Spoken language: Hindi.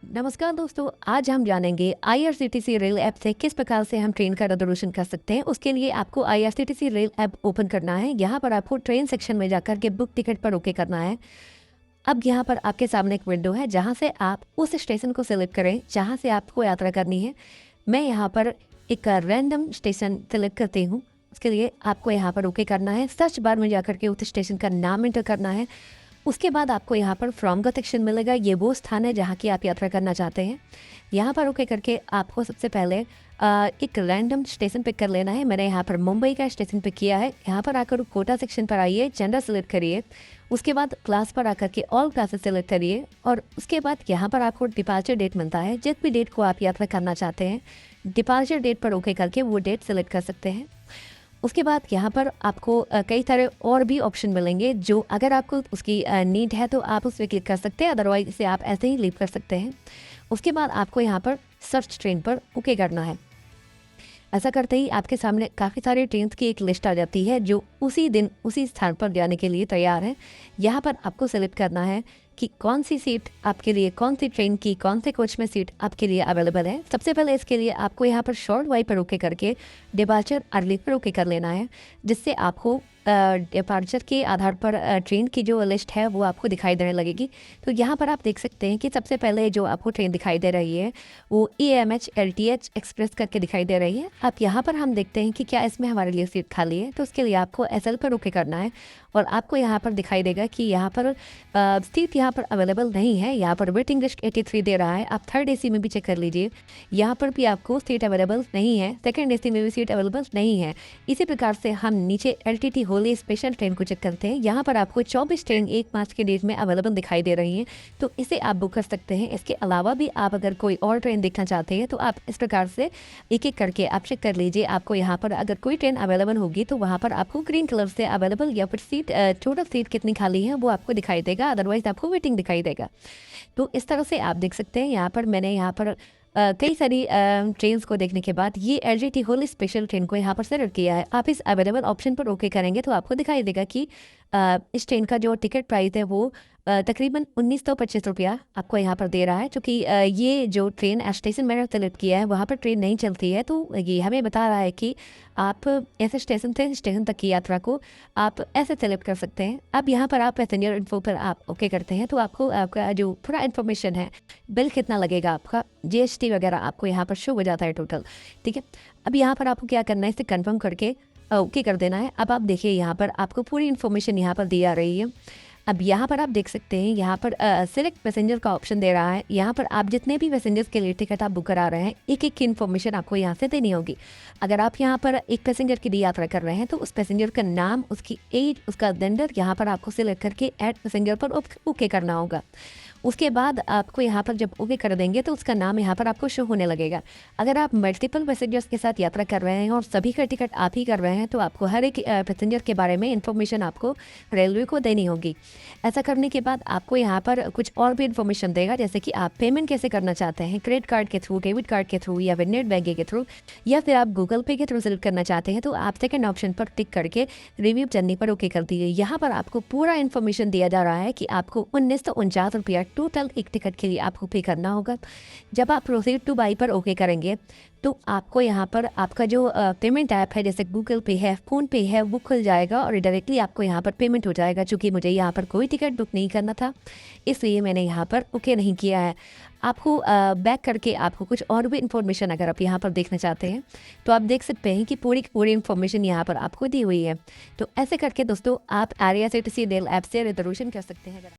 नमस्कार दोस्तों, आज हम जानेंगे IRCTC रेल ऐप से किस प्रकार से हम ट्रेन का रिजर्वेशन कर सकते हैं। उसके लिए आपको IRCTC रेल ऐप ओपन करना है। यहाँ पर आपको ट्रेन सेक्शन में जाकर के बुक टिकट पर ओके करना है। अब यहाँ पर आपके सामने एक विंडो है जहाँ से आप उस स्टेशन को सिलेक्ट करें जहाँ से आपको यात्रा करनी है। मैं यहाँ पर एक रैंडम स्टेशन सिलेक्ट करती हूँ। उसके लिए आपको यहाँ पर ओके करना है। सर्च बार में जाकर के उस स्टेशन का नाम एंटर करना है। उसके बाद आपको यहाँ पर फ्रॉम का सेक्शन मिलेगा। ये वो स्थान है जहाँ की आप यात्रा करना चाहते हैं। यहाँ पर ओके करके आपको सबसे पहले एक रैंडम स्टेशन पिक कर लेना है। मैंने यहाँ पर मुंबई का स्टेशन पिक किया है। यहाँ पर आकर कोटा सेक्शन पर आइए, जेंडर सेलेक्ट करिए। उसके बाद क्लास पर आकर के ऑल क्लासेस सेलेक्ट करिए और उसके बाद यहाँ पर आपको डिपार्चर डेट मिलता है। जिस भी डेट को आप यात्रा करना चाहते हैं, डिपार्चर डेट पर ओके करके वो डेट सेलेक्ट कर सकते हैं। उसके बाद यहाँ पर आपको कई सारे और भी ऑप्शन मिलेंगे जो अगर आपको उसकी नीड है तो आप उस पर क्लिक कर सकते हैं, अदरवाइज इसे आप ऐसे ही लीव कर सकते हैं। उसके बाद आपको यहाँ पर सर्च ट्रेन पर ओके करना है। ऐसा करते ही आपके सामने काफ़ी सारे ट्रेन की एक लिस्ट आ जाती है जो उसी दिन उसी स्थान पर जाने के लिए तैयार है। यहाँ पर आपको सेलेक्ट करना है कि कौन सी सीट आपके लिए, कौन सी ट्रेन की कौन से कोच में सीट आपके लिए अवेलेबल है। सबसे पहले इसके लिए आपको यहाँ पर शॉर्ट वाई पर ओके करके डिपार्चर अर्ली पर ओके कर लेना है, जिससे आपको डिपार्चर के आधार पर ट्रेन की जो लिस्ट है वो आपको दिखाई देने लगेगी। तो यहाँ पर आप देख सकते हैं कि सबसे पहले जो आपको ट्रेन दिखाई दे रही है वो EMH LTH एक्सप्रेस करके दिखाई दे रही है। आप यहाँ पर हम देखते हैं कि क्या इसमें हमारे लिए सीट खाली है, तो उसके लिए आपको SL पर ओके करना है और आपको यहाँ पर दिखाई देगा कि यहाँ पर सीट यहाँ पर अवेलेबल नहीं है। यहाँ पर वेटिंग लिस्ट 83 दे रहा है। आप थर्ड AC में भी चेक कर लीजिए, यहाँ पर भी आपको सीट अवेलेबल नहीं है। सेकंड AC में भी सीट अवेलेबल नहीं है। इसी प्रकार से हम नीचे LTT होली स्पेशल ट्रेन को चेक करते हैं। यहाँ पर आपको 24 ट्रेन 1 मार्च के डेट में अवेलेबल दिखाई दे रही हैं, तो इसे आप बुक कर सकते हैं। इसके अलावा भी आप अगर कोई और ट्रेन देखना चाहते हैं तो आप इस प्रकार से एक एक करके आप चेक कर लीजिए। आपको यहाँ पर अगर कोई ट्रेन अवेलेबल होगी तो वहाँ पर आपको ग्रीन कलर से अवेलेबल या फिर सीट टोटल सीट कितनी खाली है वो आपको दिखाई देगा, अदरवाइज आपको वेटिंग दिखाई देगा। तो इस तरह से आप देख सकते हैं। यहाँ पर मैंने यहाँ पर कई सारी ट्रेन्स को देखने के बाद ये LTT होली स्पेशल ट्रेन को यहाँ पर सेलेक्ट किया है। आप इस अवेलेबल ऑप्शन पर ओके करेंगे तो आपको दिखाई देगा कि इस ट्रेन का जो टिकट प्राइस है वो तकरीबन 1925 रुपया आपको यहाँ पर दे रहा है। क्योंकि ये जो ट्रेन स्टेशन मैंने सेलेक्ट किया है वहाँ पर ट्रेन नहीं चलती है, तो ये हमें बता रहा है कि आप ऐसे स्टेशन से स्टेशन तक की यात्रा को आप ऐसे सेलेक्ट कर सकते हैं। अब यहाँ पर आप पैसेंजर इन्फो पर आप ओके करते हैं तो आपको आपका जो पूरा इन्फॉर्मेशन है, बिल कितना लगेगा, आपका GST वगैरह आपको यहाँ पर शो हो जाता है टोटल। ठीक है, अब यहाँ पर आपको क्या करना है, इसे कन्फर्म करके ओके कर देना है। अब आप देखिए यहाँ पर आपको पूरी इन्फॉर्मेशन यहाँ पर दी आ रही है। अब यहाँ पर आप देख सकते हैं यहाँ पर सिलेक्ट पैसेंजर का ऑप्शन दे रहा है। यहाँ पर आप जितने भी पैसेंजर्स के लिए टिकट आप बुक करा रहे हैं, एक एक की इन्फॉर्मेशन आपको यहाँ से देनी होगी। अगर आप यहाँ पर एक पैसेंजर की लिए यात्रा कर रहे हैं तो उस पैसेंजर का नाम, उसकी एज, उसका जेंडर यहाँ पर आपको सिलेक्ट करके ऐड पैसेंजर पर ओके करना होगा। उसके बाद आपको यहाँ पर जब ओके कर देंगे तो उसका नाम यहाँ पर आपको शो होने लगेगा। अगर आप मल्टीपल पैसेंजर्स के साथ यात्रा कर रहे हैं और सभी का टिकट आप ही कर रहे हैं तो आपको हर एक पैसेंजर के बारे में इन्फॉर्मेशन आपको रेलवे को देनी होगी। ऐसा करने के बाद आपको यहाँ पर कुछ और भी इन्फॉर्मेशन देगा, जैसे कि आप पेमेंट कैसे करना चाहते हैं, क्रेडिट कार्ड के थ्रू, डेबिट कार्ड के थ्रू या फिर नेट बैंकिंग के थ्रू, या फिर आप गूगल पे के थ्रू सेलेक्ट करना चाहते हैं तो आप सेकंड ऑप्शन पर टिक करके रिव्यू जर्नी पर ओके कर दीजिए। यहाँ पर आपको पूरा इन्फॉर्मेशन दिया जा रहा है कि आपको 1949 रुपया टोटल एक टिकट के लिए आपको पे करना होगा। जब आप प्रोसीड टू बाई पर ओके करेंगे तो आपको यहाँ पर आपका जो पेमेंट ऐप है, जैसे गूगल पे है, फ़ोन पे है, वो खुल जाएगा और डायरेक्टली आपको यहाँ पर पेमेंट हो जाएगा। चूँकि मुझे यहाँ पर कोई टिकट बुक नहीं करना था इसलिए मैंने यहाँ पर ओके नहीं किया है। आपको बैक करके आपको कुछ और भी इन्फॉर्मेशन अगर आप यहाँ पर देखना चाहते हैं तो आप देख सकते हैं कि पूरी इन्फॉर्मेशन यहाँ पर आपको दी हुई है। तो ऐसे करके दोस्तों आप IRCTC रेल ऐप से रिजर्वेशन कर सकते हैं।